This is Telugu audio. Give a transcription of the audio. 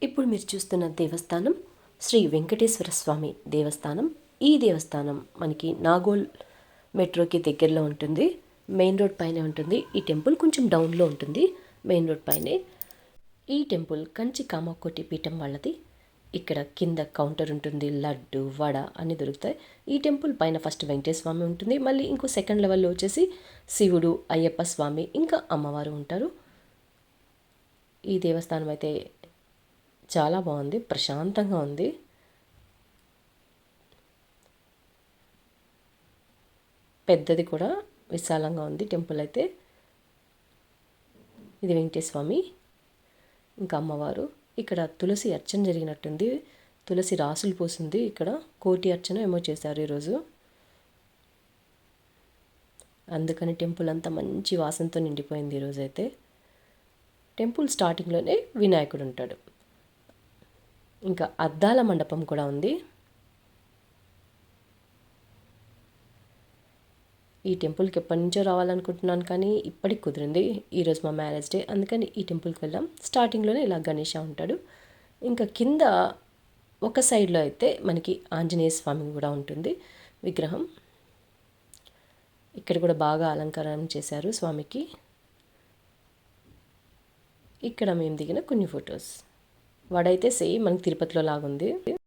ఇప్పుడు మీరు చూస్తున్న దేవస్థానం శ్రీ వెంకటేశ్వర స్వామి దేవస్థానం. ఈ దేవస్థానం మనకి నాగోల్ మెట్రోకి దగ్గరలో ఉంటుంది. మెయిన్ రోడ్ పైనే ఉంటుంది. ఈ టెంపుల్ కొంచెం డౌన్లో ఉంటుంది, మెయిన్ రోడ్ పైనే. ఈ టెంపుల్ కంచి కామాకోటి పీఠం వాళ్ళది. ఇక్కడ కింద కౌంటర్ ఉంటుంది, లడ్డు వడ అన్నీ దొరుకుతాయి. ఈ టెంపుల్ పైన ఫస్ట్ వెంకటేశ్వర స్వామి ఉంటుంది, మళ్ళీ ఇంకో సెకండ్ లెవెల్లో వచ్చేసి శివుడు, అయ్యప్ప స్వామి ఇంకా అమ్మవారు ఉంటారు. ఈ దేవస్థానం అయితే చాలా బాగుంది, ప్రశాంతంగా ఉంది. పెద్దది కూడా, విశాలంగా ఉంది టెంపుల్ అయితే. ఇది వెంకటేశ్వర స్వామి ఇంకా అమ్మవారు. ఇక్కడ తులసి అర్చన జరిగినట్టుంది, తులసి రాసులు పోసింది. ఇక్కడ కోటి అర్చన ఏమో చేశారు ఈరోజు, అందుకని టెంపుల్ అంతా మంచి వాసనతో నిండిపోయింది ఈరోజైతే. టెంపుల్ స్టార్టింగ్లోనే వినాయకుడు ఉంటాడు. ఇంకా అద్దాల మండపం కూడా ఉంది. ఈ టెంపుల్కి ఎప్పటి నుంచో రావాలనుకుంటున్నాను, కానీ ఇప్పటికి కుదిరింది. ఈరోజు మా మ్యారేజ్ డే, అందుకని ఈ టెంపుల్కి వెళ్ళాం. స్టార్టింగ్లోనే ఇలా గణేష ఉంటాడు. ఇంకా కింద ఒక సైడ్లో అయితే మనకి ఆంజనేయ స్వామి కూడా ఉంటుంది విగ్రహం. ఇక్కడ కూడా బాగా అలంకరణ చేశారు స్వామికి. ఇక్కడ మేము దిగిన కొన్ని ఫొటోస్. వాడైతే సేమ్ మనకి తిరుపతిలో లాగుంది.